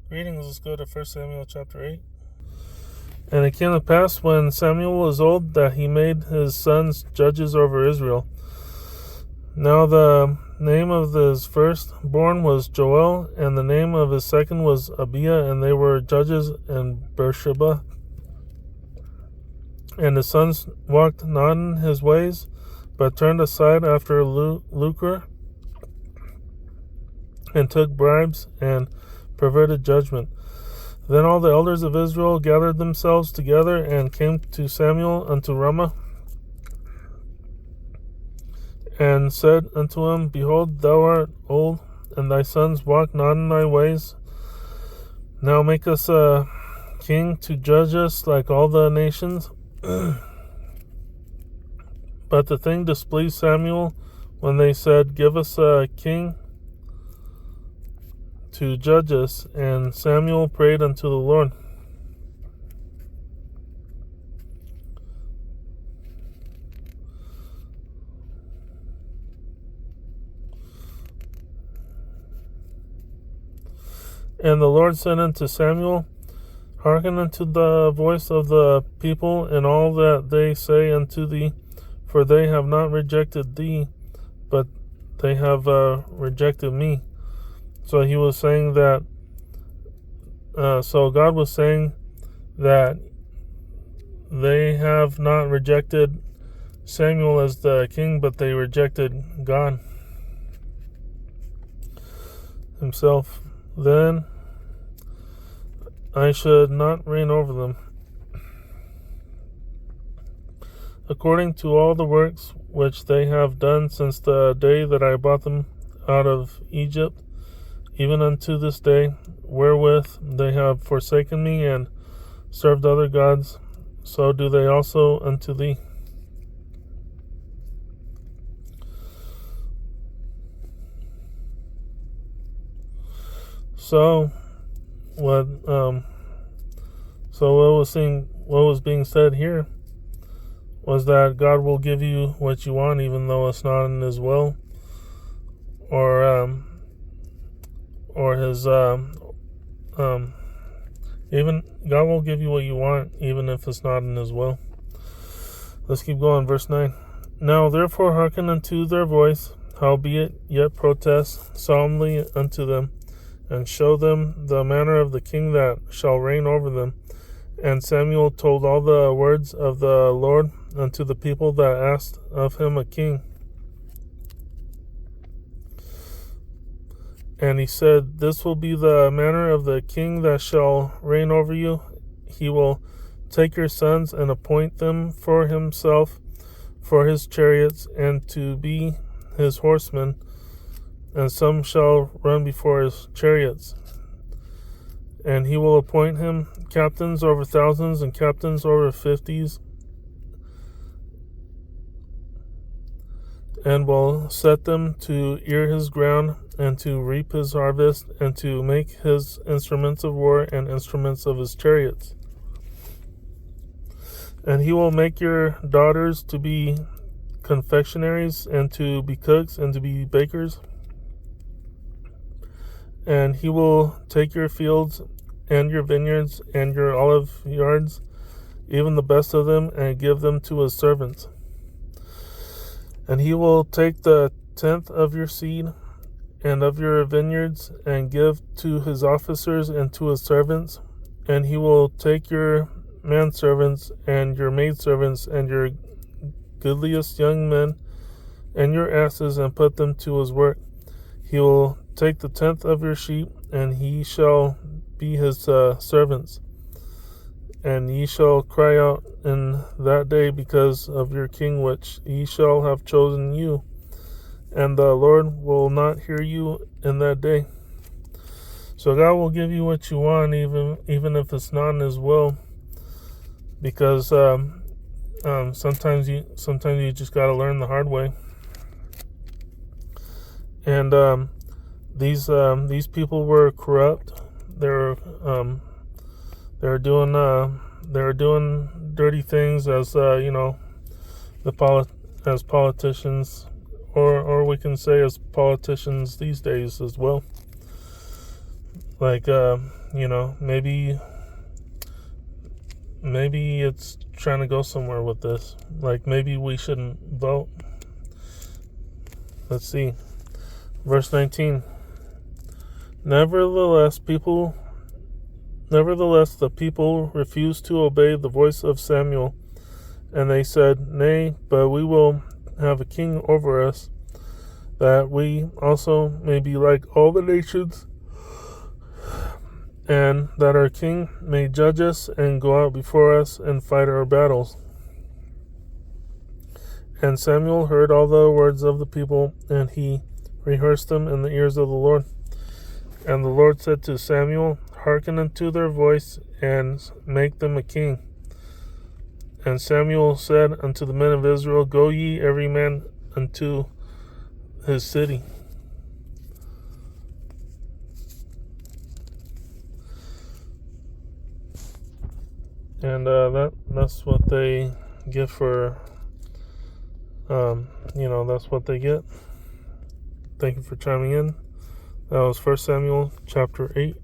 Greetings, let's go to 1 Samuel chapter 8. And it came to pass when Samuel was old that he made his sons judges over Israel. Now the name of his firstborn was Joel, and the name of his second was Abiah, and they were judges in Beersheba. And his sons walked not in his ways, but turned aside after lucre, and took bribes, and perverted judgment. Then all the elders of Israel gathered themselves together and came to Samuel unto Ramah, and said unto him, Behold, thou art old, and thy sons walk not in thy ways. Now make us a king to judge us like all the nations. But the thing displeased Samuel when they said, Give us a king to judge us. And Samuel prayed unto the Lord. And the Lord said unto Samuel, Hearken unto the voice of the people in all that they say unto thee, for they have not rejected thee, but they have rejected me. So he was saying that, so God was saying that they have not rejected Samuel as the king, but they rejected God himself. Then I should not reign over them, according to all the works which they have done since the day that I brought them out of Egypt, even unto this day, wherewith they have forsaken me and served other gods, so do they also unto thee. So what was being said here was that God will give you what you want, even though it's not in His will, or His even God will give you what you want, even if it's not in His will. Let's keep going. Verse 9. Now therefore hearken unto their voice, howbeit yet protest solemnly unto them, and show them the manner of the king that shall reign over them. And Samuel told all the words of the Lord unto the people that asked of him a king. And he said, This will be the manner of the king that shall reign over you. He will take your sons and appoint them for himself, for his chariots, and to be his horsemen, and some shall run before his chariots. And he will appoint him captains over thousands and captains over fifties, and will set them to ear his ground, and to reap his harvest, and to make his instruments of war and instruments of his chariots. And he will make your daughters to be confectionaries, and to be cooks, and to be bakers. And he will take your fields and your vineyards and your olive yards, even the best of them, and give them to his servants. And he will take the tenth of your seed and of your vineyards, and give to his officers and to his servants. And he will take your manservants and your maidservants and your goodliest young men and your asses, and put them to his work. He will take the tenth of your sheep, and he shall be his servants. And ye shall cry out in that day because of your king, which ye shall have chosen you. And the Lord will not hear you in that day. So God will give you what you want, even if it's not in His will, because sometimes you just got to learn the hard way. And these people were corrupt. They were doing dirty things as as politicians, or we can say as politicians these days as well. Like, maybe it's trying to go somewhere with this. Like, maybe we shouldn't vote. Let's see. Verse 19. Nevertheless, the people refused to obey the voice of Samuel, and they said, "Nay, but we will have a king over us, that we also may be like all the nations, and that our king may judge us and go out before us and fight our battles." And Samuel heard all the words of the people, and he rehearsed them in the ears of the Lord. And the Lord said to Samuel, "Hearken unto their voice, and make them a king." And Samuel said unto the men of Israel, "Go ye every man unto his city." And that's what they get for, that's what they get. Thank you for chiming in. That was 1 Samuel chapter 8.